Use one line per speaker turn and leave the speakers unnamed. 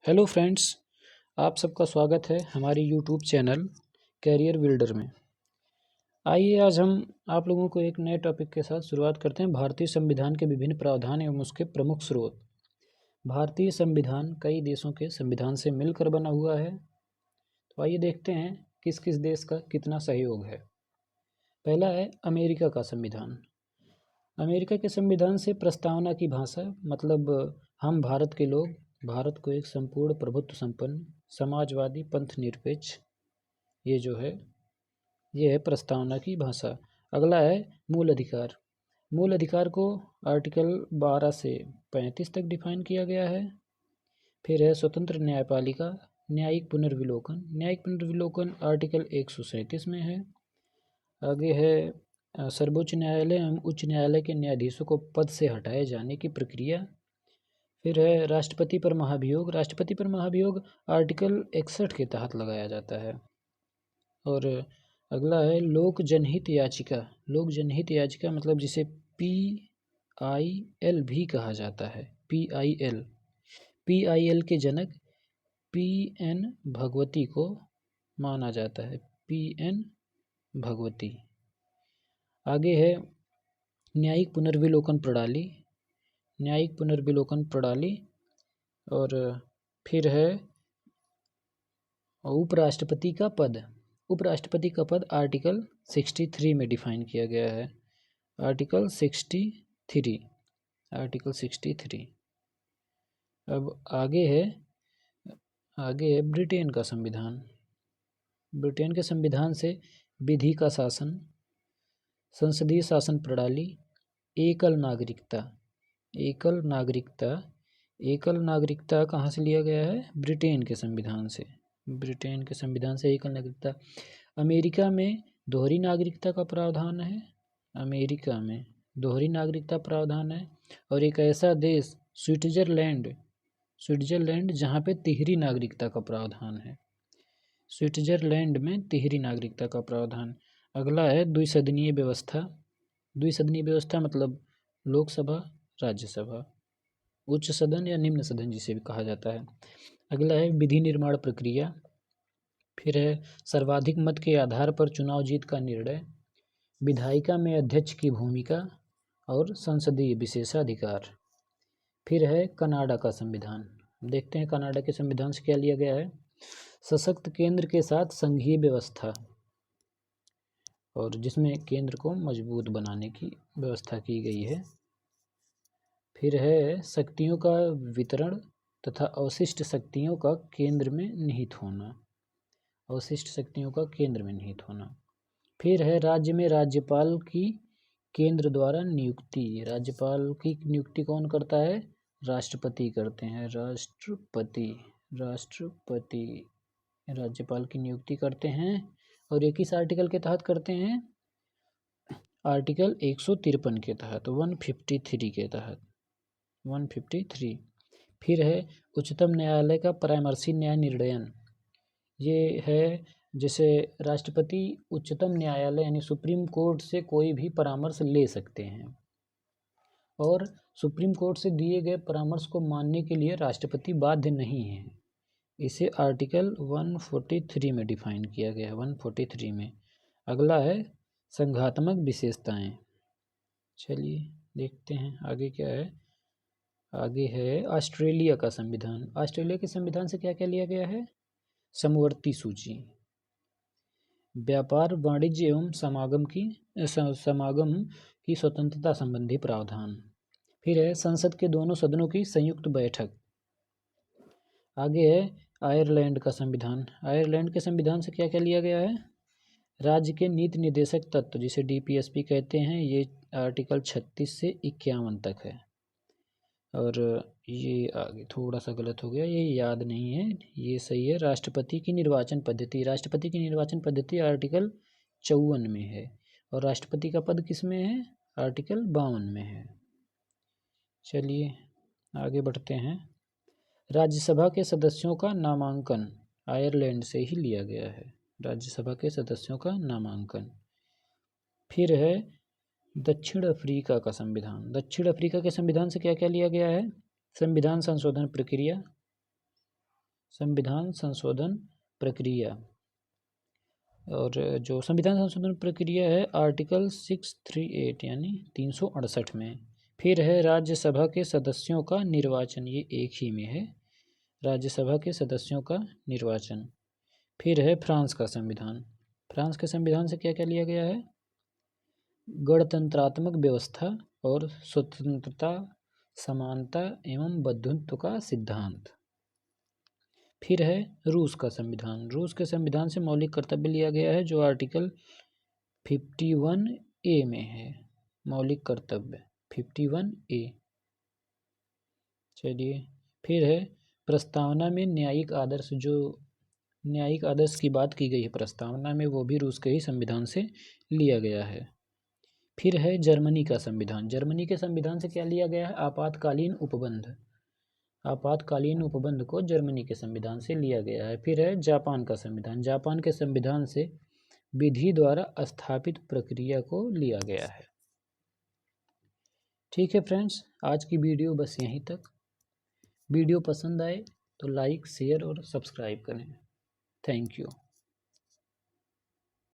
Hello friends, आप सबका स्वागत है हमारी यूट्यूब चैनल कैरियर बिल्डर में। आइए आज हम आप लोगों को एक नए टॉपिक के साथ शुरुआत करते हैं। भारतीय संविधान के विभिन्न प्रावधान एवं उसके प्रमुख स्रोत। भारतीय संविधान कई देशों के संविधान से मिलकर बना हुआ है। तो आइए देखते हैं किस किस देश का कितना सहयोग है। पहला है अमेरिका का संविधान। अमेरिका के संविधान से प्रस्तावना की भाषा मतलब हम भारत के लोग भारत को एक संपूर्ण प्रभुत्व संपन्न समाजवादी पंथ निरपेक्ष ये है प्रस्तावना की भाषा। अगला है मूल अधिकार। मूल अधिकार को आर्टिकल 12 से 35 तक डिफाइन किया गया है। फिर है स्वतंत्र न्यायपालिका, न्यायिक पुनर्विलोकन। न्यायिक पुनर्विलोकन आर्टिकल 137 में है। आगे है सर्वोच्च न्यायालय एवं उच्च न्यायालय के न्यायाधीशों को पद से हटाए जाने की प्रक्रिया। फिर है राष्ट्रपति पर महाभियोग। राष्ट्रपति पर महाभियोग आर्टिकल 61 के तहत लगाया जाता है। और अगला है लोक जनहित याचिका। लोक जनहित याचिका मतलब जिसे PIL भी कहा जाता है। PIL के जनक PN भगवती को माना जाता है। PN भगवती। आगे है न्यायिक पुनर्विलोकन प्रणाली। न्यायिक पुनर्विलोकन प्रणाली। और फिर है उपराष्ट्रपति का पद। उपराष्ट्रपति का पद आर्टिकल 63 में डिफाइन किया गया है। आर्टिकल 63। अब आगे है ब्रिटेन का संविधान। ब्रिटेन के संविधान से विधि का शासन, संसदीय शासन प्रणाली, एकल नागरिकता। एकल नागरिकता कहाँ से लिया गया है? ब्रिटेन के संविधान से। ब्रिटेन के संविधान से एकल नागरिकता। अमेरिका में दोहरी नागरिकता का प्रावधान है। अमेरिका में दोहरी नागरिकता प्रावधान है। और एक ऐसा देश स्विट्जरलैंड जहाँ पे तिहरी नागरिकता का प्रावधान है। स्विट्जरलैंड में तिहरी नागरिकता का प्रावधान। अगला है द्विसदनीय व्यवस्था। द्विसदनीय व्यवस्था मतलब लोकसभा, राज्यसभा, उच्च सदन या निम्न सदन जिसे भी कहा जाता है। अगला है विधि निर्माण प्रक्रिया। फिर है सर्वाधिक मत के आधार पर चुनाव जीत का निर्णय, विधायिका में अध्यक्ष की भूमिका और संसदीय विशेषाधिकार। फिर है कनाडा का संविधान। देखते हैं कनाडा के संविधान से क्या लिया गया है। सशक्त केंद्र के साथ संघीय व्यवस्था, और जिसमें केंद्र को मजबूत बनाने की व्यवस्था की गई है। फिर है शक्तियों का वितरण तथा अवशिष्ट शक्तियों का केंद्र में निहित होना। अवशिष्ट शक्तियों का केंद्र में निहित होना। फिर है राज्य में राज्यपाल की केंद्र द्वारा नियुक्ति। राज्यपाल की नियुक्ति कौन करता है? राष्ट्रपति करते हैं। राष्ट्रपति राज्यपाल की नियुक्ति करते हैं। और ये किस आर्टिकल के तहत करते हैं? आर्टिकल 153 के तहत, 153 के तहत, 153। फिर है उच्चतम न्यायालय का परामर्शी न्याय निर्णयन। ये है जैसे राष्ट्रपति उच्चतम न्यायालय यानी सुप्रीम कोर्ट से कोई भी परामर्श ले सकते हैं, और सुप्रीम कोर्ट से दिए गए परामर्श को मानने के लिए राष्ट्रपति बाध्य नहीं है। इसे आर्टिकल 143 में डिफाइन किया गया है। 143 में। अगला है संघात्मक विशेषताएं। चलिए देखते हैं आगे क्या है। आगे है ऑस्ट्रेलिया का संविधान। ऑस्ट्रेलिया के संविधान से क्या क्या लिया गया है? समवर्ती सूची, व्यापार वाणिज्य एवं समागम की स्वतंत्रता संबंधी प्रावधान। फिर है संसद के दोनों सदनों की संयुक्त बैठक। आगे है आयरलैंड का संविधान। आयरलैंड के संविधान से क्या क्या लिया गया है? राज्य के नीति निर्देशक तत्व जिसे DPSP कहते हैं, ये आर्टिकल 36 से 51 तक है। और ये आगे थोड़ा सा गलत हो गया, ये याद नहीं है, ये सही है। राष्ट्रपति की निर्वाचन पद्धति। राष्ट्रपति की निर्वाचन पद्धति आर्टिकल 54 में है। और राष्ट्रपति का पद किस में है? आर्टिकल 52 में है। चलिए आगे बढ़ते हैं। राज्यसभा के सदस्यों का नामांकन आयरलैंड से ही लिया गया है। राज्यसभा के सदस्यों का नामांकन। फिर है दक्षिण अफ्रीका का संविधान। दक्षिण अफ्रीका के संविधान से क्या क्या लिया गया है? संविधान संशोधन प्रक्रिया, संविधान संशोधन प्रक्रिया, और जो संविधान संशोधन प्रक्रिया है आर्टिकल 638 यानी 368 में। फिर है राज्यसभा के सदस्यों का निर्वाचन, ये एक ही में है, राज्यसभा के सदस्यों का निर्वाचन। फिर है फ्रांस का संविधान। फ्रांस के संविधान से क्या क्या लिया गया है? गणतंत्रात्मक व्यवस्था और स्वतंत्रता, समानता एवं बंधुत्व का सिद्धांत। फिर है रूस का संविधान। रूस के संविधान से मौलिक कर्तव्य लिया गया है जो आर्टिकल 51A में है, मौलिक कर्तव्य 51A। चलिए, फिर है प्रस्तावना में न्यायिक आदर्श, जो न्यायिक आदर्श की बात की गई है प्रस्तावना में, वो भी रूस के ही संविधान से लिया गया है। फिर है जर्मनी का संविधान। जर्मनी के संविधान से क्या लिया गया है? आपातकालीन उपबंध, आपातकालीन उपबंध को जर्मनी के संविधान से लिया गया है। फिर है जापान का संविधान। जापान के संविधान से विधि द्वारा स्थापित प्रक्रिया को लिया गया है। ठीक है फ्रेंड्स, आज की वीडियो बस यहीं तक। वीडियो पसंद आए तो लाइक, शेयर और सब्सक्राइब करें। Thank you.